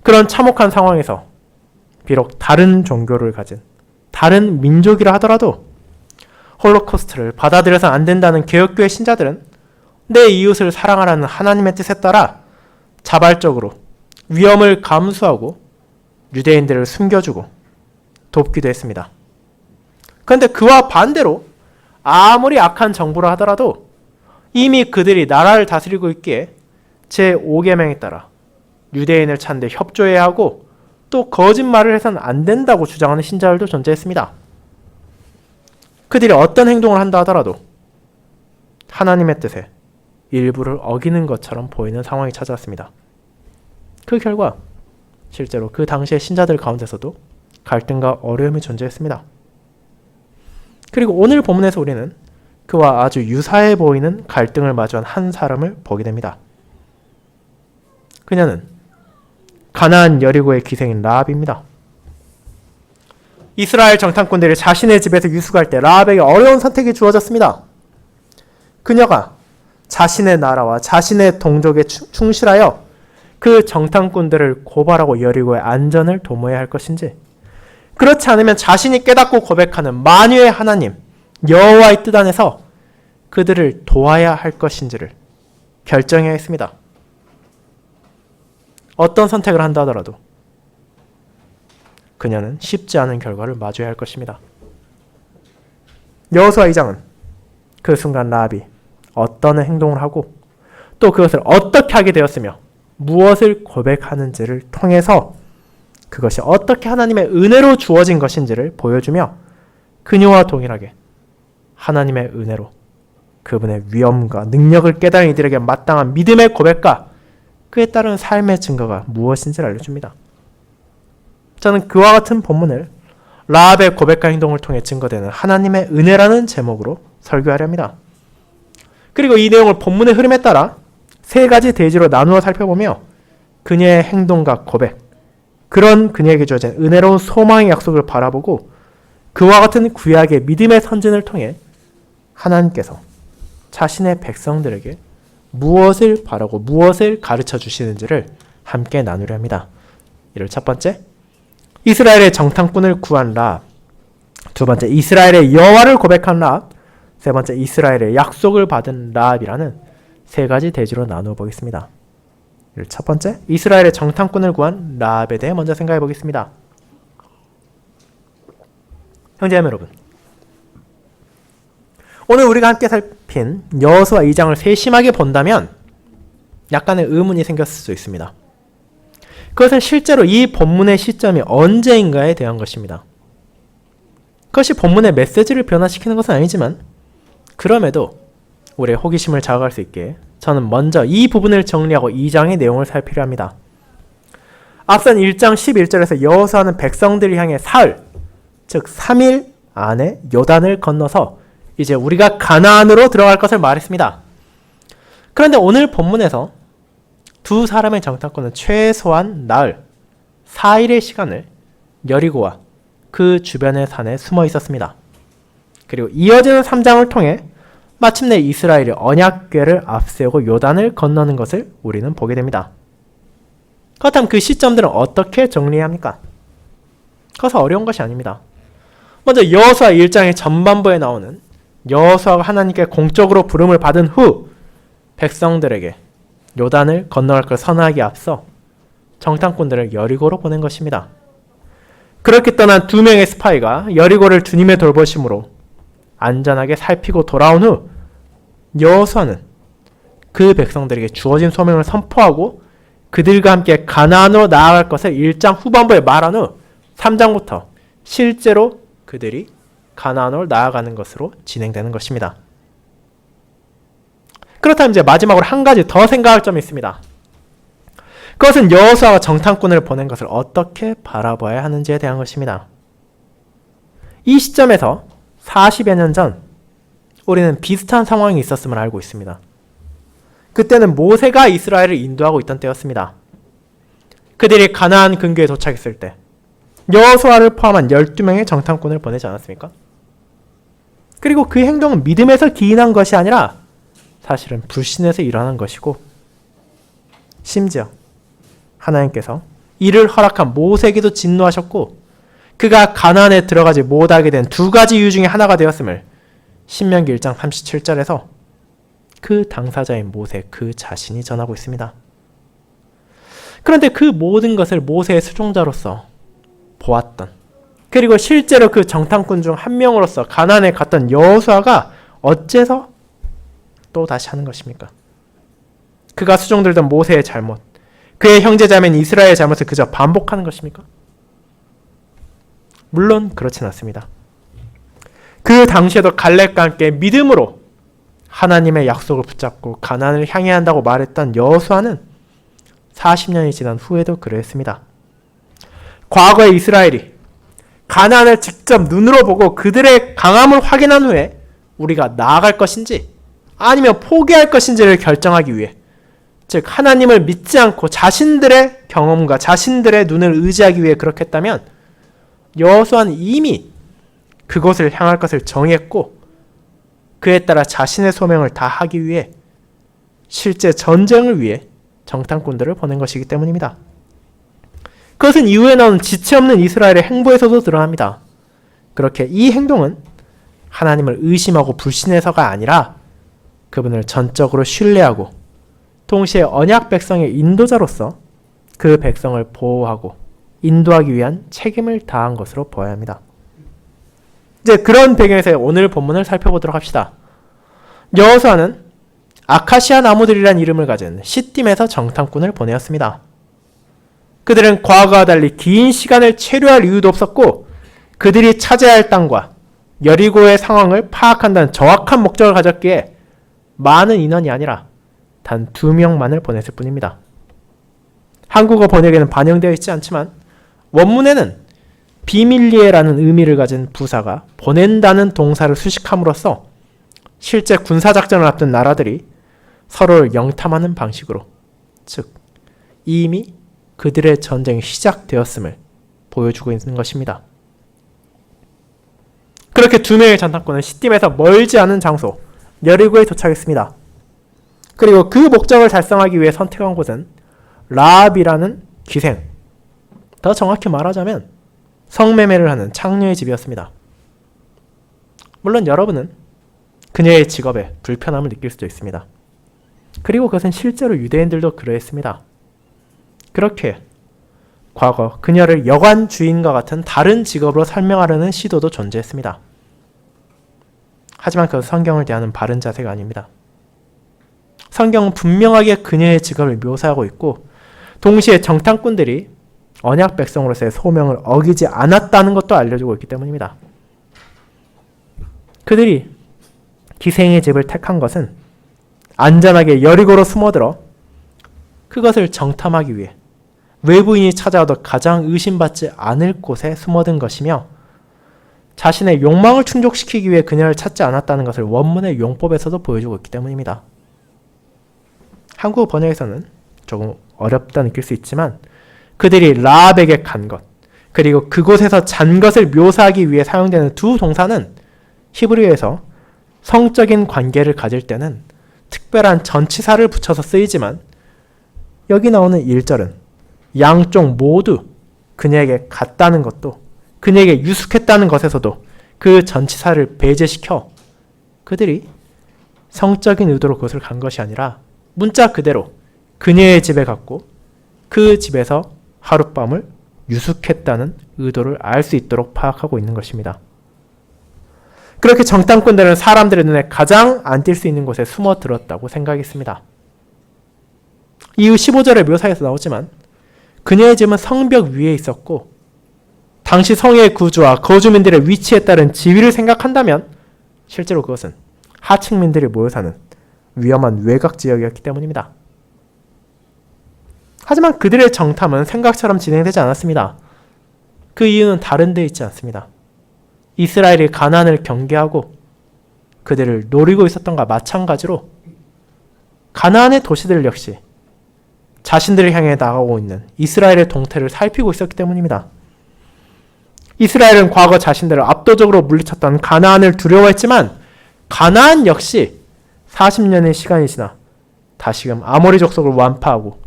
그런 참혹한 상황에서 비록 다른 종교를 가진 다른 민족이라 하더라도 홀로코스트를 받아들여서 안 된다는 개혁교회 신자들은 내 이웃을 사랑하라는 하나님의 뜻에 따라 자발적으로 위험을 감수하고 유대인들을 숨겨주고 돕기도 했습니다. 그런데 그와 반대로 아무리 악한 정부라 하더라도 이미 그들이 나라를 다스리고 있기에 제5계명에 따라 유대인을 찾는 데 협조해야 하고 또 거짓말을 해서는 안 된다고 주장하는 신자들도 존재했습니다. 그들이 어떤 행동을 한다 하더라도 하나님의 뜻에 일부를 어기는 것처럼 보이는 상황이 찾아왔습니다. 그 결과 실제로 그 당시의 신자들 가운데서도 갈등과 어려움이 존재했습니다. 그리고 오늘 본문에서 우리는 그와 아주 유사해 보이는 갈등을 마주한 한 사람을 보게 됩니다. 그녀는 가나안 여리고의 기생인 라합입니다. 이스라엘 정탐꾼들이 자신의 집에서 유숙할 때 라합에게 어려운 선택이 주어졌습니다. 그녀가 자신의 나라와 자신의 동족에 충실하여 그 정탐꾼들을 고발하고 여리고의 안전을 도모해야 할 것인지, 그렇지 않으면 자신이 깨닫고 고백하는 만유의 하나님 여호와의 뜻 안에서 그들을 도와야 할 것인지를 결정해야 했습니다. 어떤 선택을 한다 하더라도 그녀는 쉽지 않은 결과를 마주해야 할 것입니다. 여호수아 2장은 그 순간 라합이 어떤 행동을 하고 또 그것을 어떻게 하게 되었으며 무엇을 고백하는지를 통해서 그것이 어떻게 하나님의 은혜로 주어진 것인지를 보여주며 그녀와 동일하게 하나님의 은혜로 그분의 위엄과 능력을 깨달은 이들에게 마땅한 믿음의 고백과 그에 따른 삶의 증거가 무엇인지를 알려줍니다. 저는 그와 같은 본문을 라합의 고백과 행동을 통해 증거되는 하나님의 은혜라는 제목으로 설교하려 합니다. 그리고 이 내용을 본문의 흐름에 따라 세 가지 대지로 나누어 살펴보며 그녀의 행동과 고백, 그런 그녀에게 주어진 은혜로운 소망의 약속을 바라보고 그와 같은 구약의 믿음의 선진을 통해 하나님께서 자신의 백성들에게 무엇을 바라고 무엇을 가르쳐 주시는지를 함께 나누려 합니다. 이를 첫 번째, 이스라엘의 정탐꾼을 구한 라합, 두 번째, 이스라엘의 여호와를 고백한 라합, 세 번째, 이스라엘의 약속을 받은 라합이라는 세 가지 대지로 나누어 보겠습니다. 이를 첫 번째, 이스라엘의 정탐꾼을 구한 라합에 대해 먼저 생각해 보겠습니다. 형제자매 여러분, 오늘 우리가 함께 살핀 여호수아 2장을 세심하게 본다면 약간의 의문이 생겼을 수 있습니다. 그것은 실제로 이 본문의 시점이 언제인가에 대한 것입니다. 그것이 본문의 메시지를 변화시키는 것은 아니지만 그럼에도 우리의 호기심을 자극할 수 있게 저는 먼저 이 부분을 정리하고 2장의 내용을 살피려 합니다. 앞선 1장 11절에서 여호수아는 백성들을 향해 사흘, 즉 3일 안에 요단을 건너서 이제 우리가 가나안으로 들어갈 것을 말했습니다. 그런데 오늘 본문에서 두 사람의 정탐꾼은 최소한 나흘, 4일의 시간을 여리고와 그 주변의 산에 숨어 있었습니다. 그리고 이어지는 3장을 통해 마침내 이스라엘이 언약궤를 앞세우고 요단을 건너는 것을 우리는 보게 됩니다. 그렇다면 그 시점들은 어떻게 정리해야 합니까? 그것은 어려운 것이 아닙니다. 먼저 여호수아 1장의 전반부에 나오는 여호수아가 하나님께 공적으로 부름을 받은 후 백성들에게 요단을 건너갈 걸 선언하기에 앞서 정탐꾼들을 여리고로 보낸 것입니다. 그렇게 떠난 두 명의 스파이가 여리고를 주님의 돌보심으로 안전하게 살피고 돌아온 후 여호수아는 그 백성들에게 주어진 소명을 선포하고 그들과 함께 가나안으로 나아갈 것을 1장 후반부에 말한 후 3장부터 실제로 그들이 가나안으로 나아가는 것으로 진행되는 것입니다. 그렇다면 이제 마지막으로 한 가지 더 생각할 점이 있습니다. 그것은 여호수아가 정탐꾼을 보낸 것을 어떻게 바라봐야 하는지에 대한 것입니다. 이 시점에서 40여 년 전 우리는 비슷한 상황이 있었음을 알고 있습니다. 그때는 모세가 이스라엘을 인도하고 있던 때였습니다. 그들이 가나안 근교에 도착했을 때 여호수아를 포함한 12명의 정탐꾼을 보내지 않았습니까? 그리고 그 행동은 믿음에서 기인한 것이 아니라 사실은 불신에서 일어난 것이고 심지어 하나님께서 이를 허락한 모세에게도 진노하셨고 그가 가나안에 들어가지 못하게 된 두 가지 이유 중에 하나가 되었음을 신명기 1장 37절에서 그 당사자인 모세 그 자신이 전하고 있습니다. 그런데 그 모든 것을 모세의 수종자로서 보았던, 그리고 실제로 그 정탐꾼 중 한 명으로서 가나안에 갔던 여호수아가 어째서 또 다시 하는 것입니까? 그가 수종들던 모세의 잘못, 그의 형제자매인 이스라엘의 잘못을 그저 반복하는 것입니까? 물론 그렇진 않습니다. 그 당시에도 갈렙과 함께 믿음으로 하나님의 약속을 붙잡고 가나안을 향해야 한다고 말했던 여호수아는 40년이 지난 후에도 그랬습니다. 과거의 이스라엘이 가나안을 직접 눈으로 보고 그들의 강함을 확인한 후에 우리가 나아갈 것인지 아니면 포기할 것인지를 결정하기 위해, 즉 하나님을 믿지 않고 자신들의 경험과 자신들의 눈을 의지하기 위해 그렇게 했다면 여호수아는 이미 그곳을 향할 것을 정했고 그에 따라 자신의 소명을 다하기 위해 실제 전쟁을 위해 정탐꾼들을 보낸 것이기 때문입니다. 그것은 이후에 나오는 지체 없는 이스라엘의 행보에서도 드러납니다. 그렇게 이 행동은 하나님을 의심하고 불신해서가 아니라 그분을 전적으로 신뢰하고 동시에 언약 백성의 인도자로서 그 백성을 보호하고 인도하기 위한 책임을 다한 것으로 보아야 합니다. 이제 그런 배경에서 오늘 본문을 살펴보도록 합시다. 여호수아는 아카시아 나무들이란 이름을 가진 시딤에서 정탐꾼을 보내었습니다. 그들은 과거와 달리 긴 시간을 체류할 이유도 없었고 그들이 차지해야 할 땅과 여리고의 상황을 파악한다는 정확한 목적을 가졌기에 많은 인원이 아니라 단 2명만을 보냈을 뿐입니다. 한국어 번역에는 반영되어 있지 않지만 원문에는 비밀리에라는 의미를 가진 부사가 보낸다는 동사를 수식함으로써 실제 군사작전을 앞둔 나라들이 서로를 영탐하는 방식으로, 즉 이미 그들의 전쟁이 시작되었음을 보여주고 있는 것입니다. 그렇게 2명의 전탐꾼은 시딤에서 멀지 않은 장소 여리고에 도착했습니다. 그리고 그 목적을 달성하기 위해 선택한 곳은 라합이라는 기생, 더 정확히 말하자면 성매매를 하는 창녀의 집이었습니다. 물론 여러분은 그녀의 직업에 불편함을 느낄 수도 있습니다. 그리고 그것은 실제로 유대인들도 그러했습니다. 그렇게 과거 그녀를 여관 주인과 같은 다른 직업으로 설명하려는 시도도 존재했습니다. 하지만 그것은 성경을 대하는 바른 자세가 아닙니다. 성경은 분명하게 그녀의 직업을 묘사하고 있고 동시에 정탐꾼들이 언약 백성으로서의 소명을 어기지 않았다는 것도 알려주고 있기 때문입니다. 그들이 기생의 집을 택한 것은 안전하게 여리고로 숨어들어 그것을 정탐하기 위해 외부인이 찾아와도 가장 의심받지 않을 곳에 숨어든 것이며 자신의 욕망을 충족시키기 위해 그녀를 찾지 않았다는 것을 원문의 용법에서도 보여주고 있기 때문입니다. 한국어 번역에서는 조금 어렵다 느낄 수 있지만 그들이 라합에게 간 것, 그리고 그곳에서 잔 것을 묘사하기 위해 사용되는 두 동사는 히브리어에서 성적인 관계를 가질 때는 특별한 전치사를 붙여서 쓰이지만 여기 나오는 1절은 양쪽 모두 그녀에게 갔다는 것도 그녀에게 유숙했다는 것에서도 그 전치사를 배제시켜 그들이 성적인 의도로 그것을 간 것이 아니라 문자 그대로 그녀의 집에 갔고 그 집에서 하룻밤을 유숙했다는 의도를 알 수 있도록 파악하고 있는 것입니다. 그렇게 정탐꾼들은 사람들의 눈에 가장 안 띌 수 있는 곳에 숨어들었다고 생각했습니다. 이후 15절의 묘사에서 나오지만 그녀의 집은 성벽 위에 있었고 당시 성의 구조와 거주민들의 위치에 따른 지위를 생각한다면 실제로 그것은 하층민들이 모여 사는 위험한 외곽 지역이었기 때문입니다. 하지만 그들의 정탐은 생각처럼 진행되지 않았습니다. 그 이유는 다른 데 있지 않습니다. 이스라엘이 가나안을 경계하고 그들을 노리고 있었던 것과 마찬가지로 가나안의 도시들 역시 자신들을 향해 나가고 있는 이스라엘의 동태를 살피고 있었기 때문입니다. 이스라엘은 과거 자신들을 압도적으로 물리쳤던 가나안을 두려워했지만 가나안 역시 40년의 시간이 지나 다시금 아모리 족속을 완파하고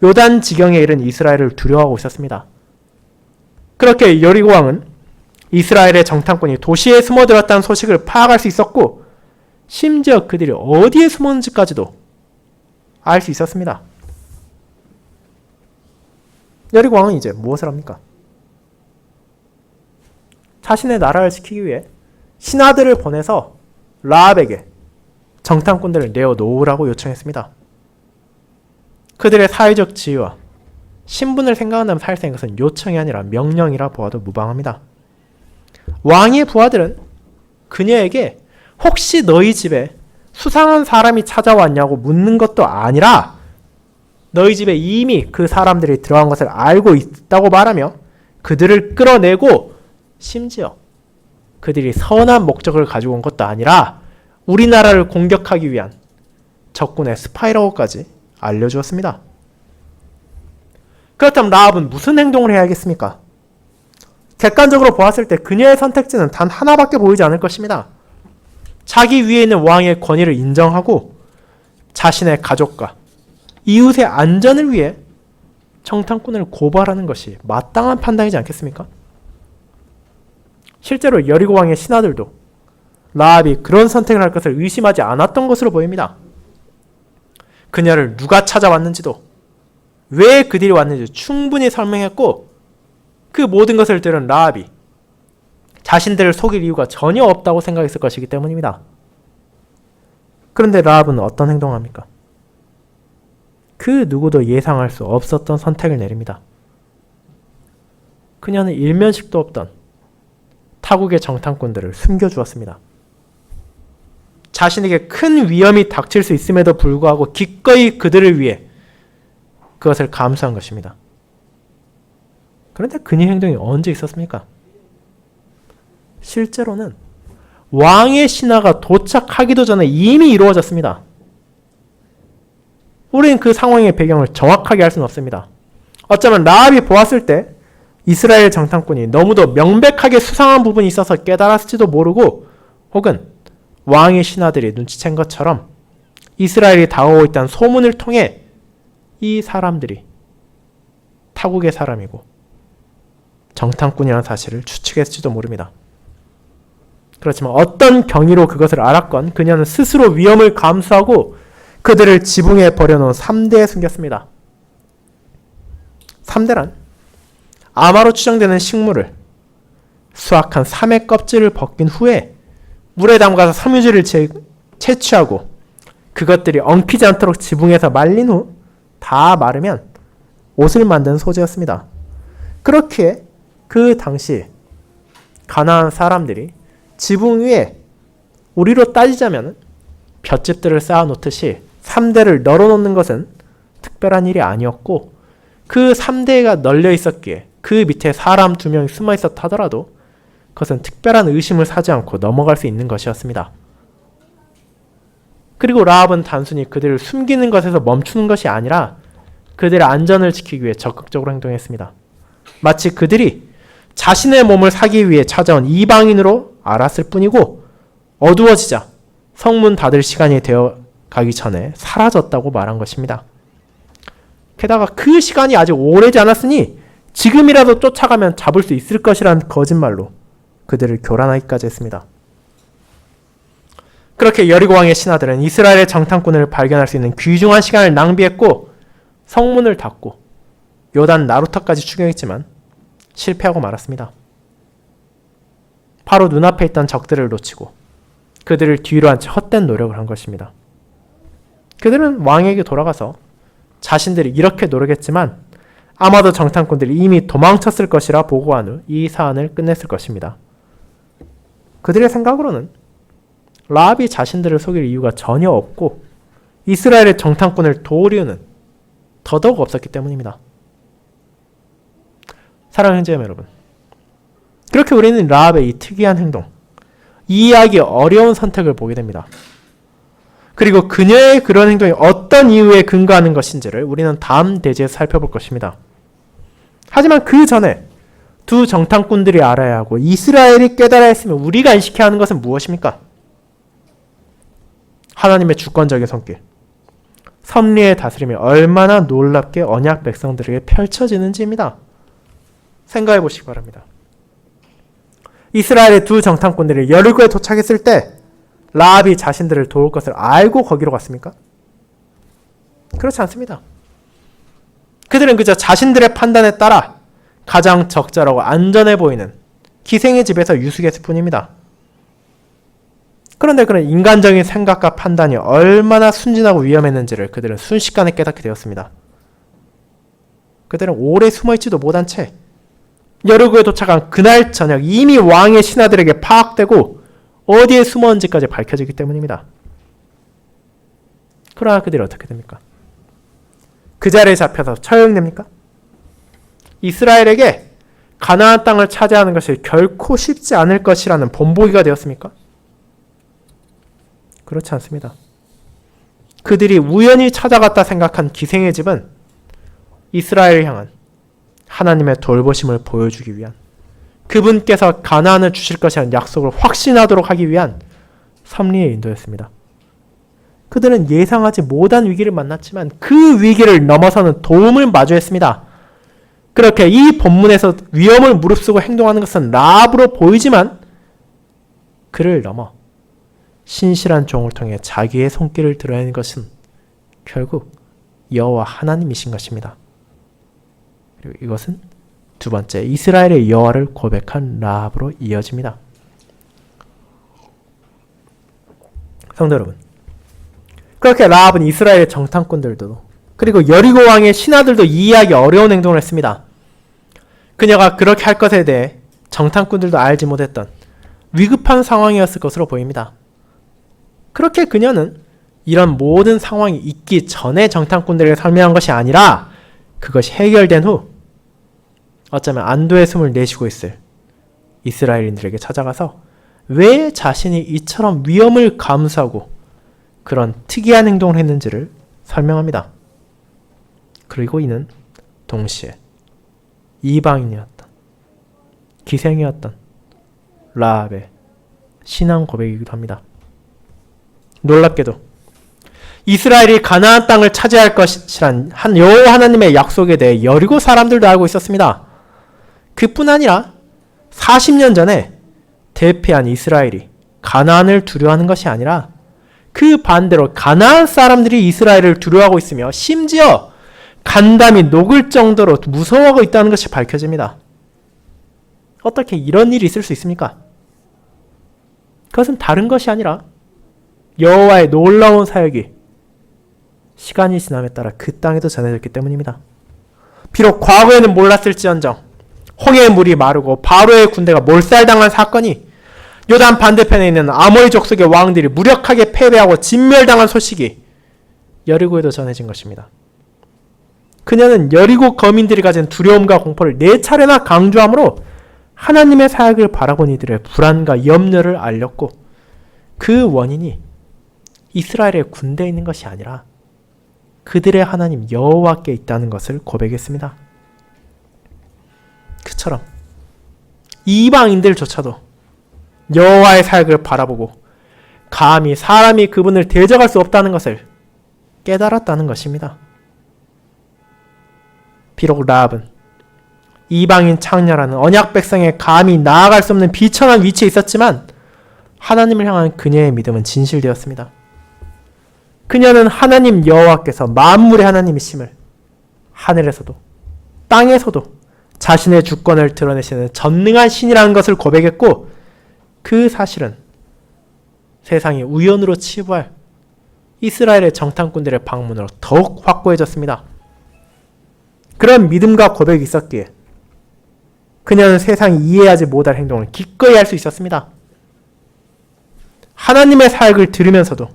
요단 지경에 이른 이스라엘을 두려워하고 있었습니다. 그렇게 여리고 왕은 이스라엘의 정탐꾼이 도시에 숨어들었다는 소식을 파악할 수 있었고 심지어 그들이 어디에 숨었는지까지도 알 수 있었습니다. 여리고 왕은 이제 무엇을 합니까? 자신의 나라를 지키기 위해 신하들을 보내서 라합에게 정탐꾼들을 내어놓으라고 요청했습니다. 그들의 사회적 지위와 신분을 생각한다면 사실상 이것은 요청이 아니라 명령이라 보아도 무방합니다. 왕의 부하들은 그녀에게 혹시 너희 집에 수상한 사람이 찾아왔냐고 묻는 것도 아니라 너희 집에 이미 그 사람들이 들어간 것을 알고 있다고 말하며 그들을 끌어내고 심지어 그들이 선한 목적을 가지고 온 것도 아니라 우리나라를 공격하기 위한 적군의 스파이라고까지 알려주었습니다. 그렇다면 라합은 무슨 행동을 해야겠습니까? 객관적으로 보았을 때 그녀의 선택지는 단 하나밖에 보이지 않을 것입니다. 자기 위에 있는 왕의 권위를 인정하고 자신의 가족과 이웃의 안전을 위해 정탐꾼을 고발하는 것이 마땅한 판단이지 않겠습니까? 실제로 여리고 왕의 신하들도 라합이 그런 선택을 할 것을 의심하지 않았던 것으로 보입니다. 그녀를 누가 찾아왔는지도 왜 그들이 왔는지 충분히 설명했고 그 모든 것을 들은 라합이 자신들을 속일 이유가 전혀 없다고 생각했을 것이기 때문입니다. 그런데 라합은 어떤 행동을 합니까? 그 누구도 예상할 수 없었던 선택을 내립니다. 그녀는 일면식도 없던 타국의 정탐꾼들을 숨겨주었습니다. 자신에게 큰 위험이 닥칠 수 있음에도 불구하고 기꺼이 그들을 위해 그것을 감수한 것입니다. 그런데 그녀의 행동이 언제 있었습니까? 실제로는 왕의 신하가 도착하기도 전에 이미 이루어졌습니다. 우리는 그 상황의 배경을 정확하게 알 수는 없습니다. 어쩌면 라합이 보았을 때 이스라엘 정탐꾼이 너무도 명백하게 수상한 부분이 있어서 깨달았을지도 모르고 혹은 왕의 신하들이 눈치챈 것처럼 이스라엘이 다가오고 있다는 소문을 통해 이 사람들이 타국의 사람이고 정탐꾼이라는 사실을 추측했을지도 모릅니다. 그렇지만 어떤 경위로 그것을 알았건 그녀는 스스로 위험을 감수하고 그들을 지붕에 버려놓은 3대에 숨겼습니다. 3대란 아마로 추정되는 식물을 수확한 삼의 껍질을 벗긴 후에 물에 담가서 섬유질을 채취하고 그것들이 엉키지 않도록 지붕에서 말린 후 다 마르면 옷을 만드는 소재였습니다. 그렇게 그 당시 가나안 사람들이 지붕 위에 우리로 따지자면 볏짚들을 쌓아놓듯이 3대를 널어놓는 것은 특별한 일이 아니었고 그 3대가 널려 있었기에 그 밑에 사람 2명이 숨어 있었다 하더라도 그것은 특별한 의심을 사지 않고 넘어갈 수 있는 것이었습니다. 그리고 라합은 단순히 그들을 숨기는 것에서 멈추는 것이 아니라 그들의 안전을 지키기 위해 적극적으로 행동했습니다. 마치 그들이 자신의 몸을 사기 위해 찾아온 이방인으로 알았을 뿐이고 어두워지자 성문 닫을 시간이 되어 가기 전에 사라졌다고 말한 것입니다. 게다가 그 시간이 아직 오래지 않았으니 지금이라도 쫓아가면 잡을 수 있을 것이라는 거짓말로 그들을 교란하기까지 했습니다. 그렇게 여리고 왕의 신하들은 이스라엘의 정탐꾼을 발견할 수 있는 귀중한 시간을 낭비했고 성문을 닫고 요단 나루터까지 추격했지만 실패하고 말았습니다. 바로 눈앞에 있던 적들을 놓치고 그들을 뒤로 한 채 헛된 노력을 한 것입니다. 그들은 왕에게 돌아가서 자신들이 이렇게 노력했지만 아마도 정탐꾼들이 이미 도망쳤을 것이라 보고한 후 이 사안을 끝냈을 것입니다. 그들의 생각으로는 라합이 자신들을 속일 이유가 전혀 없고 이스라엘의 정탐꾼을 도울 이유는 더더욱 없었기 때문입니다. 사랑하는 형제자매 여러분, 그렇게 우리는 라합의 이 특이한 행동, 이해하기 어려운 선택을 보게 됩니다. 그리고 그녀의 그런 행동이 어떤 이유에 근거하는 것인지를 우리는 다음 대지에서 살펴볼 것입니다. 하지만 그 전에 두 정탐꾼들이 알아야 하고 이스라엘이 깨달아야 했으면 우리가 인식해야 하는 것은 무엇입니까? 하나님의 주권적인 손길, 섭리의 다스림이 얼마나 놀랍게 언약 백성들에게 펼쳐지는지입니다. 생각해 보시기 바랍니다. 이스라엘의 두 정탐꾼들이 여리고에 도착했을 때 라합이 자신들을 도울 것을 알고 거기로 갔습니까? 그렇지 않습니다. 그들은 그저 자신들의 판단에 따라 가장 적절하고 안전해 보이는 기생의 집에서 유숙했을 뿐입니다. 그런데 그런 인간적인 생각과 판단이 얼마나 순진하고 위험했는지를 그들은 순식간에 깨닫게 되었습니다. 그들은 오래 숨어있지도 못한 채 여리고에 도착한 그날 저녁 이미 왕의 신하들에게 파악되고 어디에 숨었는지까지 밝혀지기 때문입니다. 그러나 그들이 어떻게 됩니까? 그 자리에 잡혀서 처형됩니까? 이스라엘에게 가나안 땅을 차지하는 것이 결코 쉽지 않을 것이라는 본보기가 되었습니까? 그렇지 않습니다. 그들이 우연히 찾아갔다 생각한 기생의 집은 이스라엘을 향한 하나님의 돌보심을 보여주기 위한, 그분께서 가나안을 주실 것이라는 약속을 확신하도록 하기 위한 섭리의 인도였습니다. 그들은 예상하지 못한 위기를 만났지만 그 위기를 넘어서는 도움을 마주했습니다. 그렇게 이 본문에서 위험을 무릅쓰고 행동하는 것은 라합으로 보이지만 그를 넘어 신실한 종을 통해 자기의 손길을 드러내는 것은 결국 여호와 하나님이신 것입니다. 그리고 이것은 두 번째 이스라엘의 여호와를 고백한 라합으로 이어집니다. 성도 여러분, 그렇게 라합은 이스라엘의 정탐꾼들도 그리고 여리고 왕의 신하들도 이해하기 어려운 행동을 했습니다. 그녀가 그렇게 할 것에 대해 정탐꾼들도 알지 못했던 위급한 상황이었을 것으로 보입니다. 그렇게 그녀는 이런 모든 상황이 있기 전에 정탐꾼들에게 설명한 것이 아니라 그것이 해결된 후 어쩌면 안도의 숨을 내쉬고 있을 이스라엘인들에게 찾아가서 왜 자신이 이처럼 위험을 감수하고 그런 특이한 행동을 했는지를 설명합니다. 그리고 이는 동시에 이방인이었던, 기생이었던 라합의 신앙 고백이기도 합니다. 놀랍게도 이스라엘이 가나안 땅을 차지할 것이란 여호와 하나님의 약속에 대해 여리고 사람들도 알고 있었습니다. 그뿐 아니라 40년 전에 대패한 이스라엘이 가나안을 두려워하는 것이 아니라 그 반대로 가나안 사람들이 이스라엘을 두려워하고 있으며 심지어 간담이 녹을 정도로 무서워하고 있다는 것이 밝혀집니다. 어떻게 이런 일이 있을 수 있습니까? 그것은 다른 것이 아니라 여호와의 놀라운 사역이 시간이 지남에 따라 그 땅에도 전해졌기 때문입니다. 비록 과거에는 몰랐을지언정 홍해의 물이 마르고 바로의 군대가 몰살당한 사건이 요단 반대편에 있는 아모리 족속의 왕들이 무력하게 패배하고 진멸당한 소식이 여리고에도 전해진 것입니다. 그녀는 여리고 거민들이 가진 두려움과 공포를 4차례나 강조하므로 하나님의 사역을 바라본 이들의 불안과 염려를 알렸고 그 원인이 이스라엘의 군대에 있는 것이 아니라 그들의 하나님 여호와께 있다는 것을 고백했습니다. 그처럼 이방인들조차도 여호와의 사역을 바라보고 감히 사람이 그분을 대적할 수 없다는 것을 깨달았다는 것입니다. 비록 라합은 이방인 창녀라는 언약 백성에 감히 나아갈 수 없는 비천한 위치에 있었지만 하나님을 향한 그녀의 믿음은 진실되었습니다. 그녀는 하나님 여호와께서 만물의 하나님이심을 하늘에서도 땅에서도 자신의 주권을 드러내시는 전능한 신이라는 것을 고백했고 그 사실은 세상이 우연으로 치부할 이스라엘의 정탐꾼들의 방문으로 더욱 확고해졌습니다. 그런 믿음과 고백이 있었기에 그녀는 세상이 이해하지 못할 행동을 기꺼이 할 수 있었습니다. 하나님의 사역을 들으면서도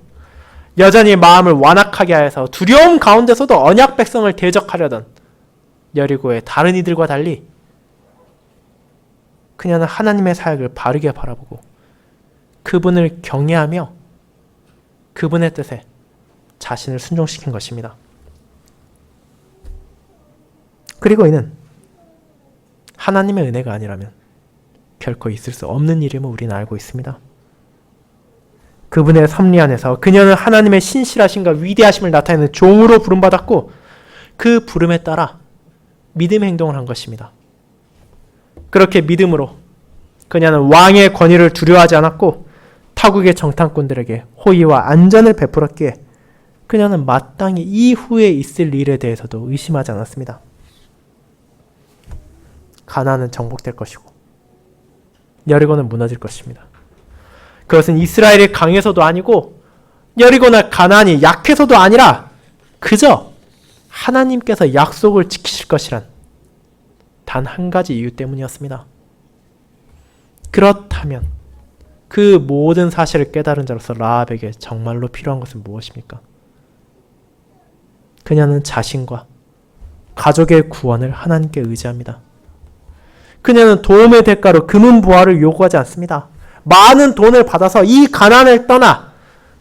여전히 마음을 완악하게 하여서 두려움 가운데서도 언약 백성을 대적하려던 여리고의 다른 이들과 달리 그녀는 하나님의 사역을 바르게 바라보고 그분을 경외하며 그분의 뜻에 자신을 순종시킨 것입니다. 그리고 이는 하나님의 은혜가 아니라면 결코 있을 수 없는 일임을 우리는 알고 있습니다. 그분의 섭리 안에서 그녀는 하나님의 신실하심과 위대하심을 나타내는 종으로 부름받았고 그 부름에 따라 믿음의 행동을 한 것입니다. 그렇게 믿음으로 그녀는 왕의 권위를 두려워하지 않았고 타국의 정탐꾼들에게 호의와 안전을 베풀었기에 그녀는 마땅히 이후에 있을 일에 대해서도 의심하지 않았습니다. 가나안은 정복될 것이고 여리고는 무너질 것입니다. 그것은 이스라엘이 강해서도 아니고 여리고나 가나안이 약해서도 아니라 그저 하나님께서 약속을 지키실 것이란 단 한 가지 이유 때문이었습니다. 그렇다면 그 모든 사실을 깨달은 자로서 라합에게 정말로 필요한 것은 무엇입니까? 그녀는 자신과 가족의 구원을 하나님께 의지합니다. 그녀는 도움의 대가로 금은 부하를 요구하지 않습니다. 많은 돈을 받아서 이 가난을 떠나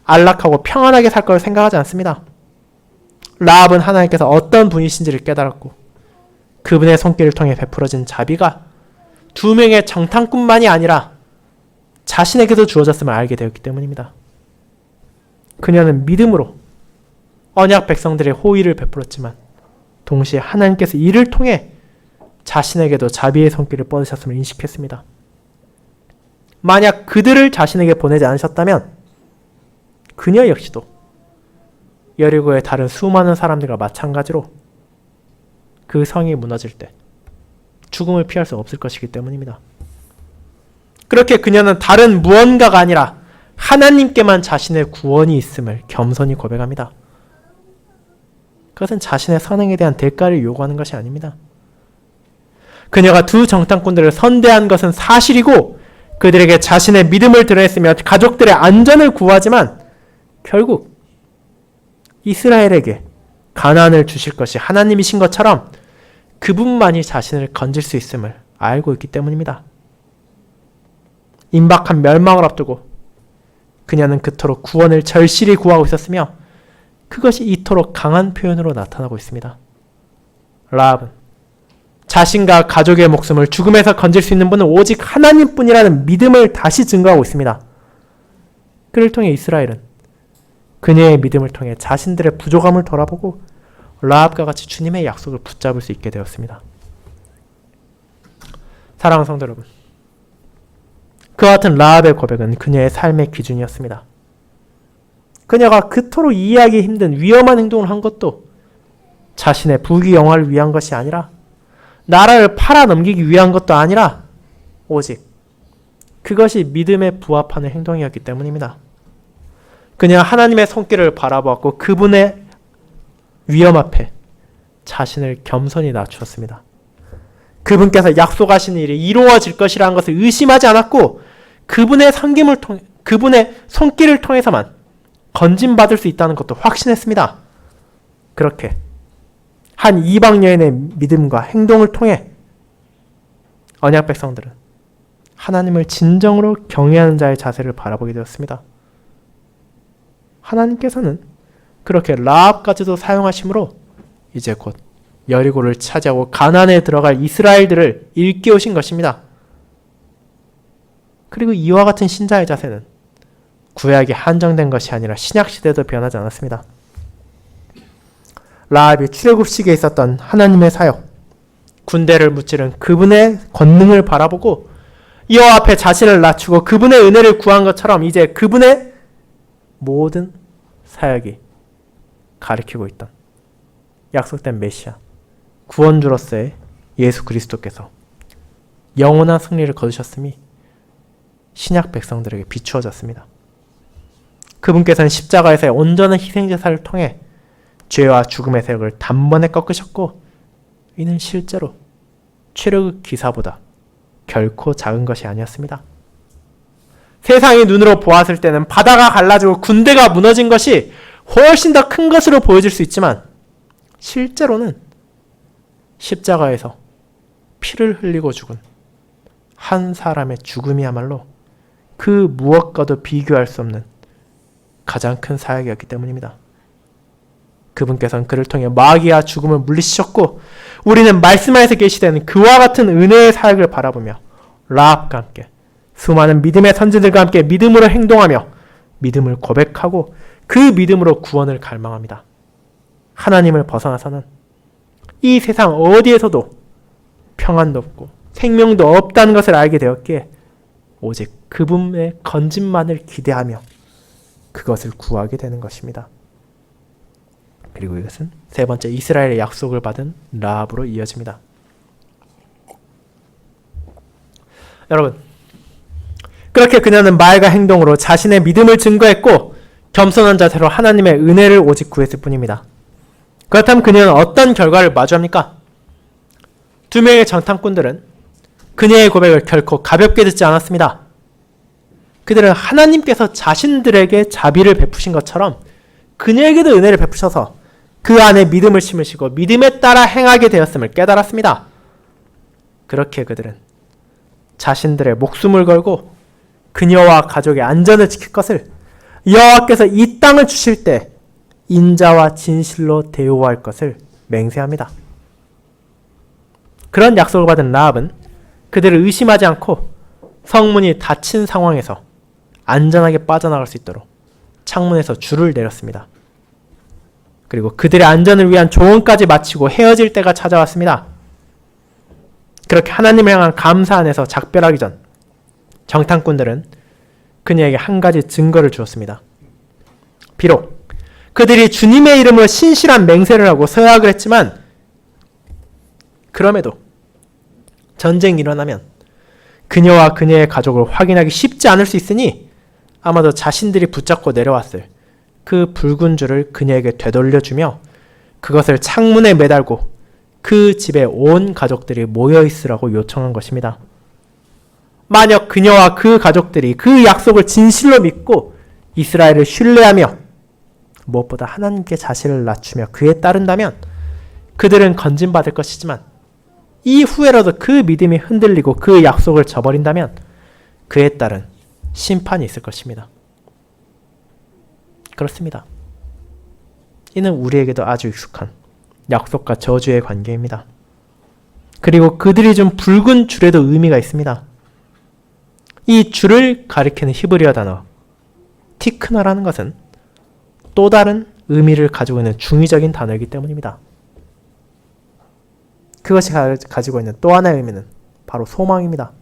안락하고 평안하게 살 걸 생각하지 않습니다. 라합은 하나님께서 어떤 분이신지를 깨달았고 그분의 손길을 통해 베풀어진 자비가 두 명의 정탐꾼만이 아니라 자신에게도 주어졌음을 알게 되었기 때문입니다. 그녀는 믿음으로 언약 백성들의 호의를 베풀었지만 동시에 하나님께서 이를 통해 자신에게도 자비의 손길을 뻗으셨음을 인식했습니다. 만약 그들을 자신에게 보내지 않으셨다면 그녀 역시도 여리고의 다른 수많은 사람들과 마찬가지로 그 성이 무너질 때 죽음을 피할 수 없을 것이기 때문입니다. 그렇게 그녀는 다른 무언가가 아니라 하나님께만 자신의 구원이 있음을 겸손히 고백합니다. 그것은 자신의 선행에 대한 대가를 요구하는 것이 아닙니다. 그녀가 두 정탐꾼들을 선대한 것은 사실이고 그들에게 자신의 믿음을 드러냈으며 가족들의 안전을 구하지만 결국 이스라엘에게 가나안을 주실 것이 하나님이신 것처럼 그분만이 자신을 건질 수 있음을 알고 있기 때문입니다. 임박한 멸망을 앞두고 그녀는 그토록 구원을 절실히 구하고 있었으며 그것이 이토록 강한 표현으로 나타나고 있습니다. 라합은 자신과 가족의 목숨을 죽음에서 건질 수 있는 분은 오직 하나님뿐이라는 믿음을 다시 증거하고 있습니다. 그를 통해 이스라엘은 그녀의 믿음을 통해 자신들의 부족함을 돌아보고 라합과 같이 주님의 약속을 붙잡을 수 있게 되었습니다. 사랑하는 성도 여러분, 그와 같은 라합의 고백은 그녀의 삶의 기준이었습니다. 그녀가 그토록 이해하기 힘든 위험한 행동을 한 것도 자신의 부귀 영화를 위한 것이 아니라 나라를 팔아넘기기 위한 것도 아니라 오직 그것이 믿음에 부합하는 행동이었기 때문입니다. 그녀는 하나님의 손길을 바라보았고 그분의 위험 앞에 자신을 겸손히 낮추었습니다. 그분께서 약속하신 일이 이루어질 것이라는 것을 의심하지 않았고 그분의 섬김을 통해 그분의 손길을 통해서만 건진받을 수 있다는 것도 확신했습니다. 그렇게 한 이방 여인의 믿음과 행동을 통해 언약 백성들은 하나님을 진정으로 경외하는 자의 자세를 바라보게 되었습니다. 하나님께서는 그렇게 라합까지도 사용하심으로 이제 곧 여리고를 차지하고 가나안에 들어갈 이스라엘들을 일깨우신 것입니다. 그리고 이와 같은 신자의 자세는 구약에 한정된 것이 아니라 신약시대도 변하지 않았습니다. 라합이 출애굽식에 있었던 하나님의 사역, 군대를 무찌른 그분의 권능을 바라보고 여호와 앞에 자신을 낮추고 그분의 은혜를 구한 것처럼 이제 그분의 모든 사역이 가리키고 있던 약속된 메시아, 구원주로서의 예수 그리스도께서 영원한 승리를 거두셨음이 신약 백성들에게 비추어졌습니다. 그분께서는 십자가에서의 온전한 희생제사를 통해 죄와 죽음의 세력을 단번에 꺾으셨고 이는 실제로 출애굽 기사보다 결코 작은 것이 아니었습니다. 세상의 눈으로 보았을 때는 바다가 갈라지고 군대가 무너진 것이 훨씬 더 큰 것으로 보여질 수 있지만 실제로는 십자가에서 피를 흘리고 죽은 한 사람의 죽음이야말로 그 무엇과도 비교할 수 없는 가장 큰 사역이었기 때문입니다. 그분께서는 그를 통해 마귀와 죽음을 물리치셨고 우리는 말씀 안에서 계시된 그와 같은 은혜의 사역을 바라보며 라합과 함께 수많은 믿음의 선지들과 함께 믿음으로 행동하며 믿음을 고백하고 그 믿음으로 구원을 갈망합니다. 하나님을 벗어나서는 이 세상 어디에서도 평안도 없고 생명도 없다는 것을 알게 되었기에 오직 그분의 건짐만을 기대하며 그것을 구하게 되는 것입니다. 그리고 이것은 세 번째 이스라엘의 약속을 받은 라합으로 이어집니다. 여러분, 그렇게 그녀는 말과 행동으로 자신의 믿음을 증거했고 겸손한 자세로 하나님의 은혜를 오직 구했을 뿐입니다. 그렇다면 그녀는 어떤 결과를 마주합니까? 두 명의 정탐꾼들은 그녀의 고백을 결코 가볍게 듣지 않았습니다. 그들은 하나님께서 자신들에게 자비를 베푸신 것처럼 그녀에게도 은혜를 베푸셔서 그 안에 믿음을 심으시고 믿음에 따라 행하게 되었음을 깨달았습니다. 그렇게 그들은 자신들의 목숨을 걸고 그녀와 가족의 안전을 지킬 것을, 여호와께서 이 땅을 주실 때 인자와 진실로 대우할 것을 맹세합니다. 그런 약속을 받은 라합은 그들을 의심하지 않고 성문이 닫힌 상황에서 안전하게 빠져나갈 수 있도록 창문에서 줄을 내렸습니다. 그리고 그들의 안전을 위한 조언까지 마치고 헤어질 때가 찾아왔습니다. 그렇게 하나님을 향한 감사 안에서 작별하기 전 정탐꾼들은 그녀에게 한 가지 증거를 주었습니다. 비록 그들이 주님의 이름으로 신실한 맹세를 하고 서약을 했지만 그럼에도 전쟁이 일어나면 그녀와 그녀의 가족을 확인하기 쉽지 않을 수 있으니 아마도 자신들이 붙잡고 내려왔을 그 붉은 줄을 그녀에게 되돌려주며 그것을 창문에 매달고 그 집에 온 가족들이 모여있으라고 요청한 것입니다. 만약 그녀와 그 가족들이 그 약속을 진실로 믿고 이스라엘을 신뢰하며 무엇보다 하나님께 자신을 낮추며 그에 따른다면 그들은 건진받을 것이지만 이후에라도 그 믿음이 흔들리고 그 약속을 저버린다면 그에 따른 심판이 있을 것입니다. 그렇습니다. 이는 우리에게도 아주 익숙한 약속과 저주의 관계입니다. 그리고 그들이 준 붉은 줄에도 의미가 있습니다. 이 줄을 가리키는 히브리어 단어 티크나라는 것은 또 다른 의미를 가지고 있는 중의적인 단어이기 때문입니다. 그것이 가지고 있는 또 하나의 의미는 바로 소망입니다.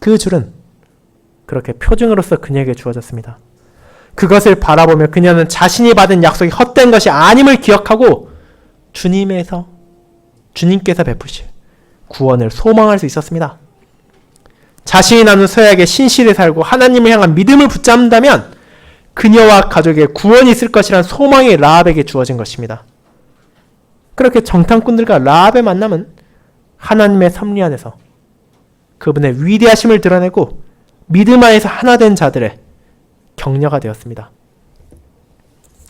그 줄은 그렇게 표징으로서 그녀에게 주어졌습니다. 그것을 바라보며 그녀는 자신이 받은 약속이 헛된 것이 아님을 기억하고 주님께서 베푸실 구원을 소망할 수 있었습니다. 자신이 나눈 서약에 신실히 살고 하나님을 향한 믿음을 붙잡는다면 그녀와 가족의 구원이 있을 것이란 소망이 라합에게 주어진 것입니다. 그렇게 정탐꾼들과 라합의 만남은 하나님의 섭리 안에서 그분의 위대하심을 드러내고 믿음 안에서 하나 된 자들의 격려가 되었습니다.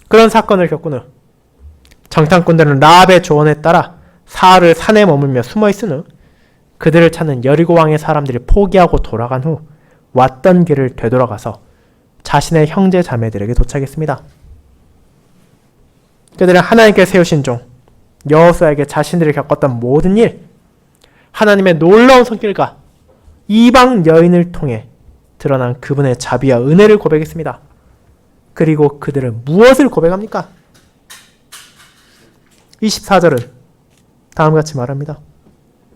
그런 사건을 겪은 후 정탐꾼들은 라합의 조언에 따라 사흘을 산에 머물며 숨어 있은 후 그들을 찾는 여리고 왕의 사람들이 포기하고 돌아간 후 왔던 길을 되돌아가서 자신의 형제 자매들에게 도착했습니다. 그들은 하나님께 세우신 종 여호수아에게 자신들이 겪었던 모든 일, 하나님의 놀라운 손길과 이방 여인을 통해 드러난 그분의 자비와 은혜를 고백했습니다. 그리고 그들은 무엇을 고백합니까? 24절은 다음과 같이 말합니다.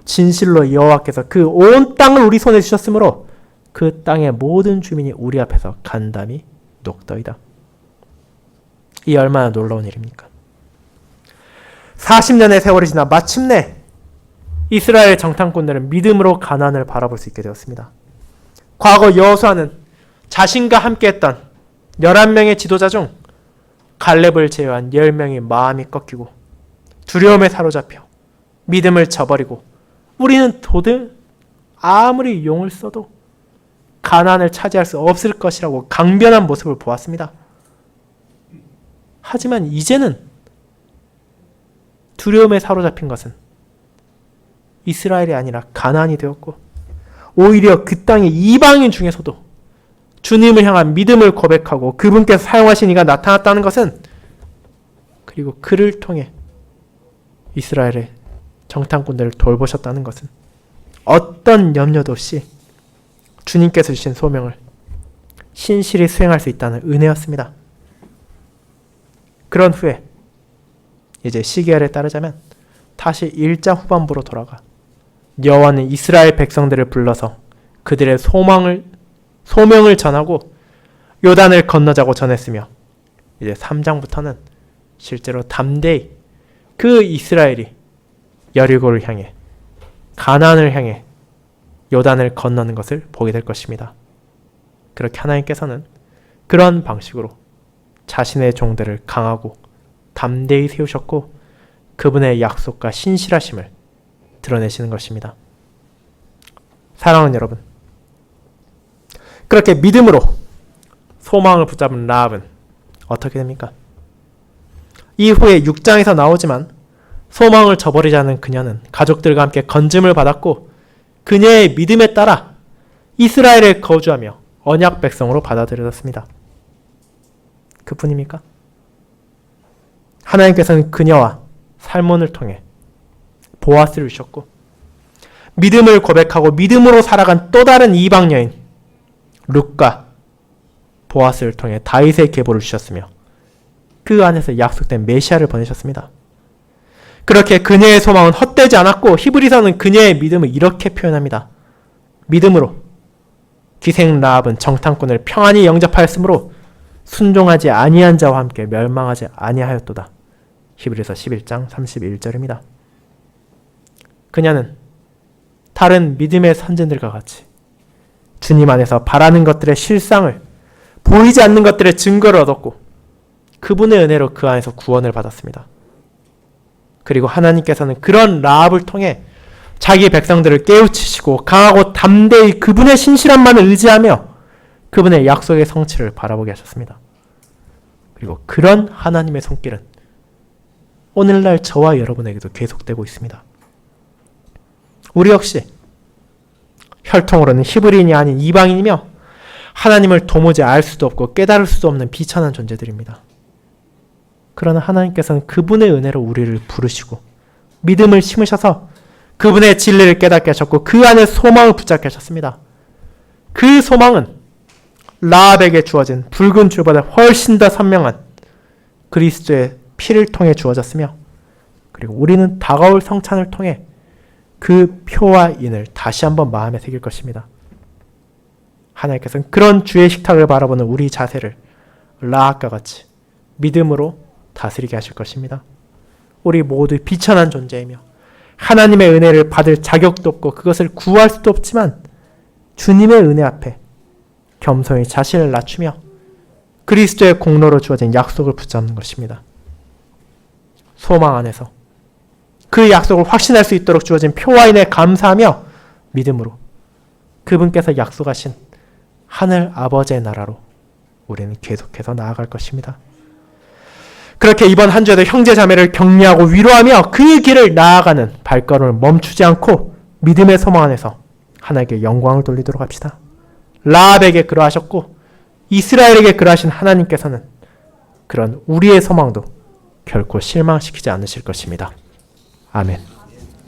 진실로 여호와께서 그 온 땅을 우리 손에 주셨으므로 그 땅의 모든 주민이 우리 앞에서 간담이 녹더이다. 이 얼마나 놀라운 일입니까? 40년의 세월이 지나 마침내 이스라엘 정탐꾼들은 믿음으로 가나안을 바라볼 수 있게 되었습니다. 과거 여호수아는 자신과 함께했던 11명의 지도자 중 갈렙을 제외한 10명이 마음이 꺾이고 두려움에 사로잡혀 믿음을 저버리고 우리는 도들 아무리 용을 써도 가나안을 차지할 수 없을 것이라고 강변한 모습을 보았습니다. 하지만 이제는 두려움에 사로잡힌 것은 이스라엘이 아니라 가나안이 되었고 오히려 그 땅의 이방인 중에서도 주님을 향한 믿음을 고백하고 그분께서 사용하신 이가 나타났다는 것은, 그리고 그를 통해 이스라엘의 정탐꾼들을 돌보셨다는 것은 어떤 염려도 없이 주님께서 주신 소명을 신실히 수행할 수 있다는 은혜였습니다. 그런 후에 이제 시기열에 따르자면 다시 1장 후반부로 돌아가 여호와는 이스라엘 백성들을 불러서 그들의 소명을 전하고 요단을 건너자고 전했으며 이제 3장부터는 실제로 담대히 그 이스라엘이 여리고를 향해 가나안을 향해 요단을 건너는 것을 보게 될 것입니다. 그렇게 하나님께서는 그런 방식으로 자신의 종들을 강하고 담대히 세우셨고 그분의 약속과 신실하심을 드러내시는 것입니다. 사랑하는 여러분, 그렇게 믿음으로 소망을 붙잡은 라합은 어떻게 됩니까? 이후에 6장에서 나오지만 소망을 저버리지 않은 그녀는 가족들과 함께 건짐을 받았고 그녀의 믿음에 따라 이스라엘에 거주하며 언약 백성으로 받아들여졌습니다. 그뿐입니까? 하나님께서는 그녀와 살몬을 통해 보아스를 주셨고 믿음을 고백하고 믿음으로 살아간 또 다른 이방 여인 룻과 보아스를 통해 다윗의 계보를 주셨으며 그 안에서 약속된 메시아를 보내셨습니다. 그렇게 그녀의 소망은 헛되지 않았고 히브리서는 그녀의 믿음을 이렇게 표현합니다. 믿음으로 기생 라합은 정탐꾼을 평안히 영접하였으므로 순종하지 아니한 자와 함께 멸망하지 아니하였도다. 히브리서 11장 31절입니다. 그녀는 다른 믿음의 선진들과 같이 주님 안에서 바라는 것들의 실상을 보이지 않는 것들의 증거를 얻었고 그분의 은혜로 그 안에서 구원을 받았습니다. 그리고 하나님께서는 그런 라합을 통해 자기 백성들을 깨우치시고 강하고 담대히 그분의 신실함만을 의지하며 그분의 약속의 성취를 바라보게 하셨습니다. 그리고 그런 하나님의 손길은 오늘날 저와 여러분에게도 계속되고 있습니다. 우리 역시 혈통으로는 히브리인이 아닌 이방인이며 하나님을 도무지 알 수도 없고 깨달을 수도 없는 비천한 존재들입니다. 그러나 하나님께서는 그분의 은혜로 우리를 부르시고 믿음을 심으셔서 그분의 진리를 깨닫게 하셨고 그 안에 소망을 붙잡게 하셨습니다. 그 소망은 라합에게 주어진 붉은 줄보다 훨씬 더 선명한 그리스도의 피를 통해 주어졌으며 그리고 우리는 다가올 성찬을 통해 그 표와 인을 다시 한번 마음에 새길 것입니다. 하나님께서는 그런 주의 식탁을 바라보는 우리 자세를 라합과 같이 믿음으로 다스리게 하실 것입니다. 우리 모두 비천한 존재이며 하나님의 은혜를 받을 자격도 없고 그것을 구할 수도 없지만 주님의 은혜 앞에 겸손히 자신을 낮추며 그리스도의 공로로 주어진 약속을 붙잡는 것입니다. 소망 안에서 그 약속을 확신할 수 있도록 주어진 표와 인에 감사하며 믿음으로 그분께서 약속하신 하늘 아버지의 나라로 우리는 계속해서 나아갈 것입니다. 그렇게 이번 한 주에도 형제 자매를 격려하고 위로하며 그 길을 나아가는 발걸음을 멈추지 않고 믿음의 소망 안에서 하나님께 영광을 돌리도록 합시다. 라합에게 그러하셨고 이스라엘에게 그러하신 하나님께서는 그런 우리의 소망도 결코 실망시키지 않으실 것입니다. 아멘.